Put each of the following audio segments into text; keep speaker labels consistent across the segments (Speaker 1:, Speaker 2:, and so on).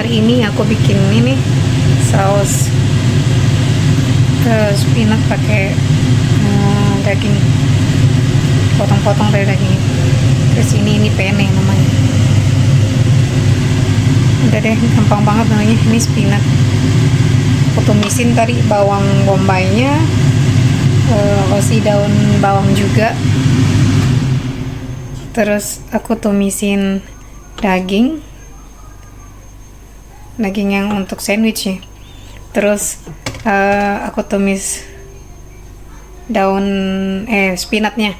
Speaker 1: hari ini aku bikin ini saus spinach pakai daging, potong-potong dari daging. Terus ini penne namanya. Udah deh, gampang banget namanya. Ini spinach. Aku tumisin tadi bawang bombaynya, kasih daun bawang juga. Terus aku tumisin daging yang untuk sandwich ya. Terus aku tumis daun spinatnya.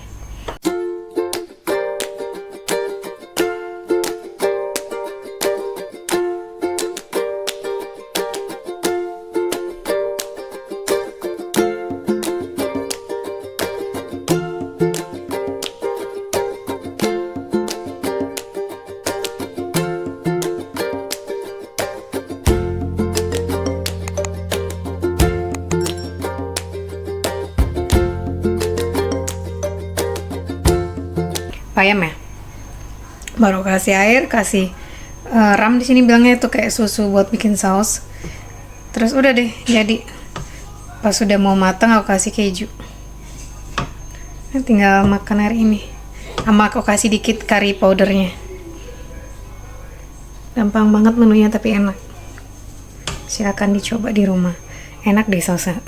Speaker 1: Ayam ya, baru kasih air, kasih ram di sini bilangnya itu kayak susu buat bikin saus. Terus udah deh jadi. Pas sudah mau matang aku kasih keju. Nah, tinggal makan hari ini. Sama aku kasih dikit curry powdernya. Gampang banget menunya tapi enak. Silakan dicoba di rumah. Enak deh sausnya.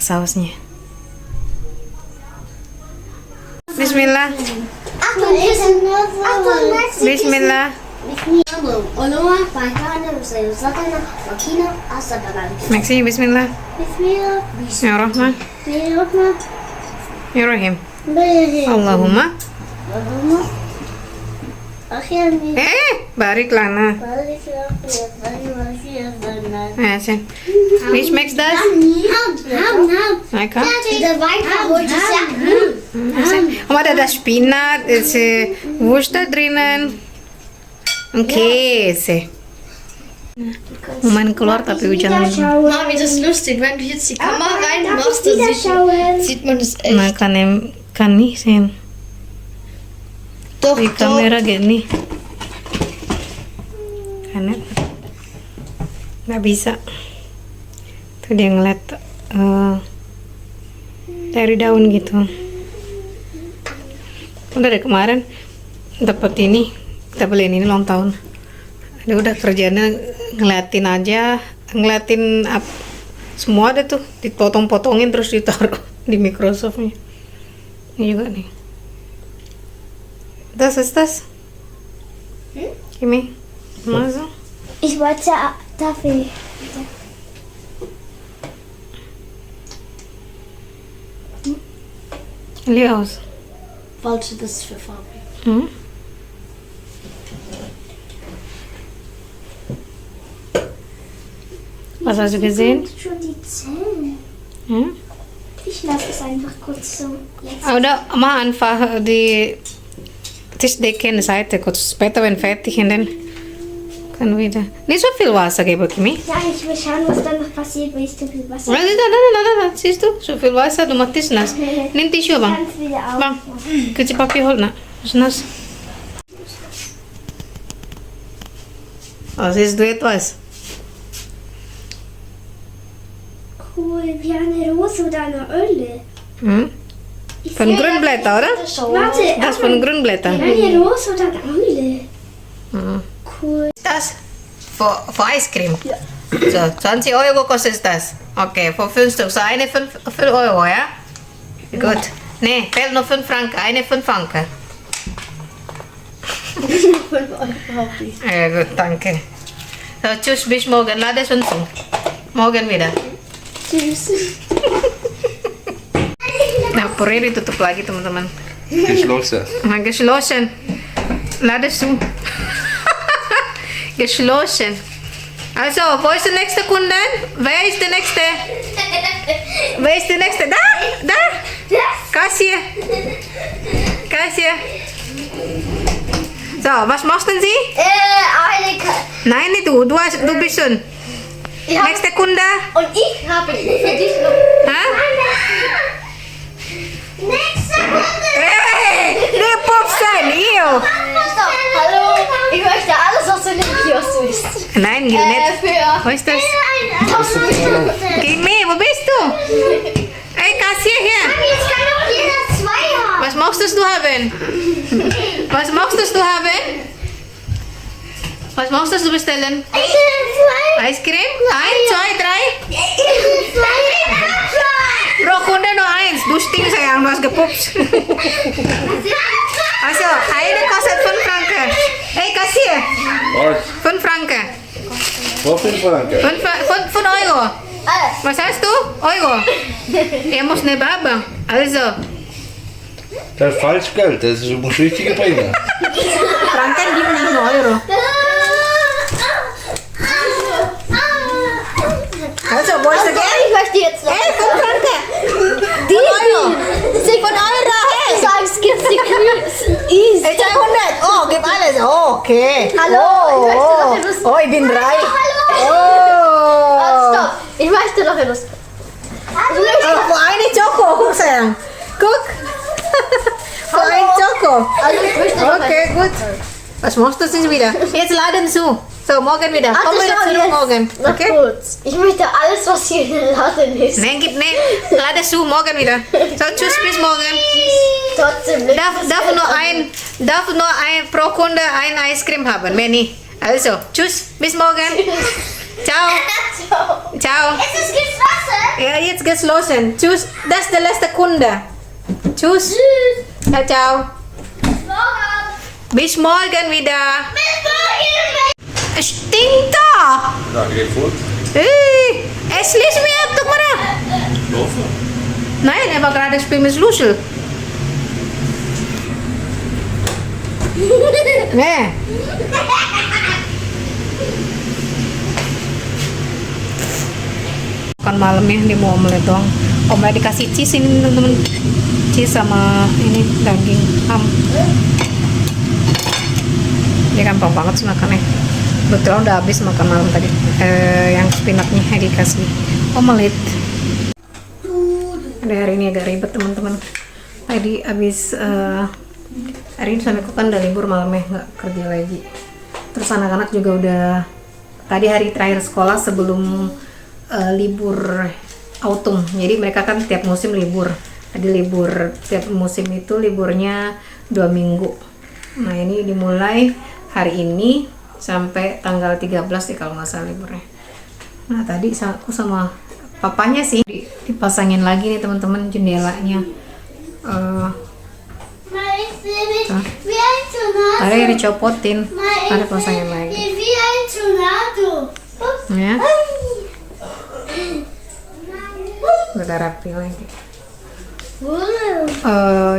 Speaker 1: Bismillah. Bismillah. Maxi, bismillah. Bismillahirrahmanirrahim. Allahumma. Barik lana. Wie schmeckt das? Lecker. Aber da das Spinat, ist Wurst da drinnen. Und Käse. Moment keluar tapi hujan.
Speaker 2: Mami, das ist lustig, wenn du jetzt die Kamera reinmachst, dann sieht man das echt.
Speaker 1: Nah, kan nih sen.
Speaker 2: Doch,
Speaker 1: Di kamera gini. Karena nggak bisa. Tuh dia ngeliat dari daun gitu. Udah dari kemarin dapat ini, kita beliin ini ulang tahun. Dia udah kerjanya ngeliatin aja, ngeliatin semua ada tuh dipotong-potongin terus ditaruh di Microsoftnya. Ini juga nih. Das ist das? Kimi? Masa?
Speaker 3: Ich wollte dafür.
Speaker 1: Lihat aus.
Speaker 2: Falsche, das ist für Fabi.
Speaker 1: Was hast du gesehen?
Speaker 3: Schon die Zellen.
Speaker 1: Hm?
Speaker 3: Ich lasse es einfach kurz so. Jetzt.
Speaker 1: Udah, mach einfach die Tischdecke in die Seite, kurz später, wenn fertig und dann kann wieder. Nicht so viel Wasser geben, Kimi.
Speaker 3: Ja, ich will schauen, was dann noch passiert, wenn ich zu viel Wasser
Speaker 1: Nein, siehst du? So viel Wasser, du machst Tisch nass. Nimm Tisch, Bang.
Speaker 3: kann es wieder
Speaker 1: Bang,
Speaker 3: aufmachen.
Speaker 1: kannst du Papier holen? Na, ist nass. Oh, siehst du etwas?
Speaker 3: Cool, wie eine Rose oder eine Öle.
Speaker 1: Hm? Von Grünblätter, oder?
Speaker 3: Warte,
Speaker 1: Das von Grünblätter.
Speaker 3: eine Rose oder eine Öle.
Speaker 1: Mhm.
Speaker 3: Cool.
Speaker 1: Das? Für Eiscreme? Ja. So, 20 Euro kostet das. Okay, für 5 Stück. So eine 5 Euro, ja? Gut. Nee, fehlt noch 5 Franken. Eine 5 Franken.
Speaker 2: 5 Euro brauche ich.
Speaker 1: Ja, gut, danke. So, tschüss, bis morgen. Lade es uns um. Morgen wieder.
Speaker 3: Tschüss.
Speaker 1: Nah, Puree ditutup lagi, teman-teman.
Speaker 4: Geschlossen.
Speaker 1: Geschlossen. Lade es zu. Geschlossen. Also, wo ist der nächste Kunde? Wer ist der nächste? Wer ist der nächste? Da! Kassier. So, was machst denn Sie? Nein, nicht du. Du bist schon. Nächste Kunde.
Speaker 2: Und ich habe für dich noch.
Speaker 1: Ha?
Speaker 3: Nächste Runde.
Speaker 1: Hey, der Popstein, ihr.
Speaker 2: Hallo, ich möchte alles, was in dem Kiosk ist.
Speaker 1: Nein, gilt nicht.
Speaker 2: Für
Speaker 1: Was ist das? Kimi, wo bist du? Ey, Kassier hier.
Speaker 3: Jetzt kann doch jeder 2 haben.
Speaker 1: Was möchtest du haben? Was möchtest du haben? Was möchtest du bestellen?
Speaker 3: Ich will
Speaker 1: Eiscreme? 1, 2, 3.
Speaker 3: 2.
Speaker 1: Pro Kunde nur 1. Du stinkst, sayang. Du hast gepupst. Also, eine kostet 5 Franken. Hey, Kassier.
Speaker 4: Was?
Speaker 1: 5 Franken.
Speaker 4: Wo 5 Franken?
Speaker 1: 5 Euro. Was heißt du? Euro. Er muss nicht haben. Also,
Speaker 4: Das ist falsch Geld, das muss richtige bringen.
Speaker 1: Franken gibt nicht nur Euro. Also, wo ist der Geld?
Speaker 2: Ich möchte jetzt noch.
Speaker 1: Hey, 5 Franken. 5 Euro. 5 Euro, hey.
Speaker 2: Sag's, gibt's die Kühe.
Speaker 1: Hey, 200. Oh, gib alles. Oh, okay.
Speaker 2: Hallo, ich möchte noch etwas.
Speaker 1: Oh, ich bin reich.
Speaker 2: Oh,
Speaker 1: Oh.
Speaker 2: stopp. Ich möchte noch etwas.
Speaker 1: Oh, für eine Schoko. Guck, sayang. Guck. Für ein Schoko.
Speaker 2: Also, ich möchte noch
Speaker 1: Okay, gut. Was machst du jetzt wieder? Jetzt laden zu. So, morgen wieder.
Speaker 2: Ach,
Speaker 1: Komm
Speaker 2: das
Speaker 1: wieder
Speaker 2: schau
Speaker 1: zurück
Speaker 2: jetzt.
Speaker 1: morgen.
Speaker 2: Noch
Speaker 1: Okay?
Speaker 2: kurz. Ich möchte alles, was hier in Laden ist.
Speaker 1: Nein, gib nicht. Lade zu, morgen wieder. So, tschüss, bis morgen.
Speaker 2: Trotzdem nicht.
Speaker 1: Darf nur ein pro Kunde ein Eiscreme haben, mehr nicht. Also, tschüss, bis morgen. Ciao. Ciao.
Speaker 3: Es ist geschlossen.
Speaker 1: Ja, jetzt geht's los. Tschüss. Das ist der letzte Kunde. Tschüss. Ciao, ciao.
Speaker 3: Morgen.
Speaker 1: Bis morgen wieder.
Speaker 3: Bis morgen.
Speaker 1: Es stinkt da.
Speaker 4: Da geht voort.
Speaker 1: Es liest mir ab, guck mal da. Nein, er war gerade spielen mit Schlussel. Nee. Makan malamnya dia mau omelet doang. Omelet dikasih cheese ini teman-teman. Cheese sama ini daging ham. Dia gampang banget sih makannya. Betul udah habis makan malam tadi. Yang spinatnya dikasih omelet. Ada hari ini agak ribet teman-teman. Tadi habis hari ini suamiku kan udah libur malamnya, nggak kerja lagi. Terus anak-anak juga udah tadi hari terakhir sekolah sebelum libur autumn. Jadi mereka kan tiap musim libur. Tadi libur tiap musim itu liburnya 2 minggu. Nah ini dimulai hari ini sampai tanggal 13 sih kalau nggak salah liburnya. Nah tadi aku sama papanya sih dipasangin lagi nih teman-teman jendelanya.
Speaker 3: Wie ein Tornado.
Speaker 1: Ada yang dicopotin, ada pasangin lagi.
Speaker 3: Wie ein Tornado.
Speaker 1: Ya, udah rapi lagi.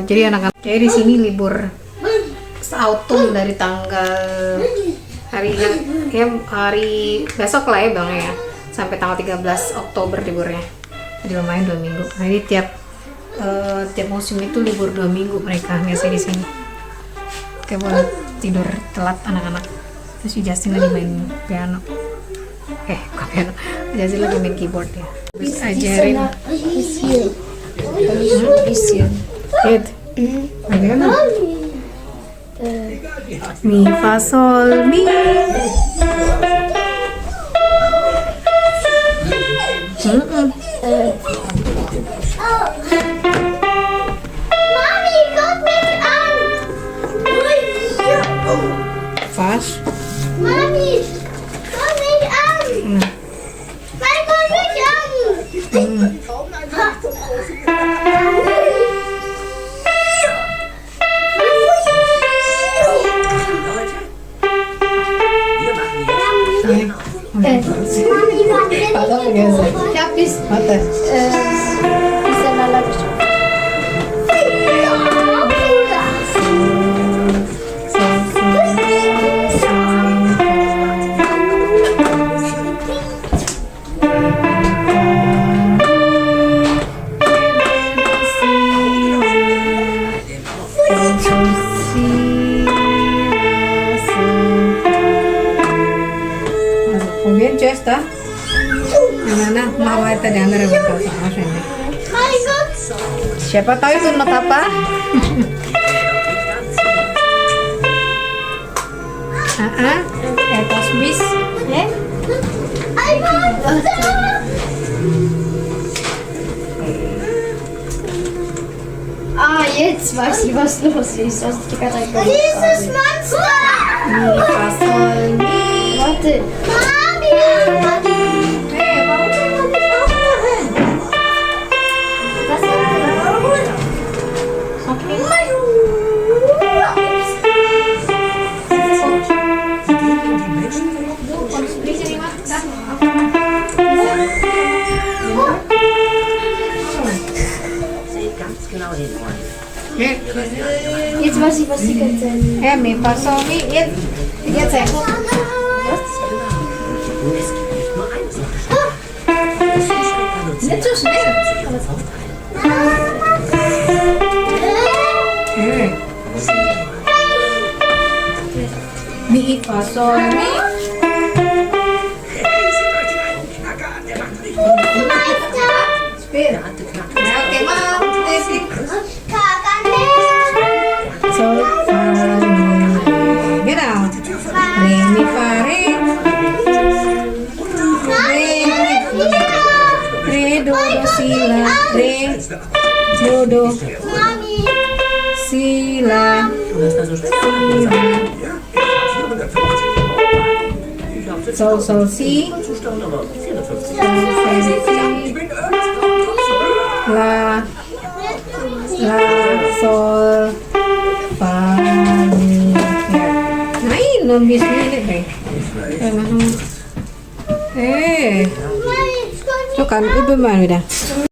Speaker 1: Jadi anak-anak, jadi di sini libur autumn dari tanggal hari besok lah ya bang ya, sampai tanggal 13 Oktober liburnya. Jadi lumayan 2 minggu. Jadi tiap musim itu libur 2 minggu mereka biasanya di sini. Kayak boleh tidur telat anak-anak. Terus si Justin lagi main piano. Bukan piano. Justin lagi main keyboard ya. Terus ajarin. Lihat. Bagaimana? Mi fa sol mi.
Speaker 3: Mami, guck mich an.
Speaker 1: Fas.
Speaker 3: Mami, guck mich an. Mami, guck mich an. Mami, was
Speaker 2: Ich hab bis Lala geschaut.
Speaker 1: Bien, ya está. Gimana? Mau itu diambil betul sama ini.
Speaker 3: Mein Gott.
Speaker 1: Siapa tahu itu not apa? Etos bis.
Speaker 2: Ah, jetzt weiß ich, was los ist. Also die gerade
Speaker 3: Dieses Monster!
Speaker 2: Warte.
Speaker 3: Hey, warum soll man nicht aufmachen? Was
Speaker 2: Jetzt weiß ich, was die ganze Zeit.
Speaker 1: Mi pasó mi. Jetzt sag. Nicht so schnell. Mi pasó mi. Spera. Oke, mau. So, genau. Re, mi, fa, re. Re, do, si, la. Re, do, si, la. Sol, sol, si. La, sol, fa, mi. Nein, non bis ini deh. So kan, ibu mana dah?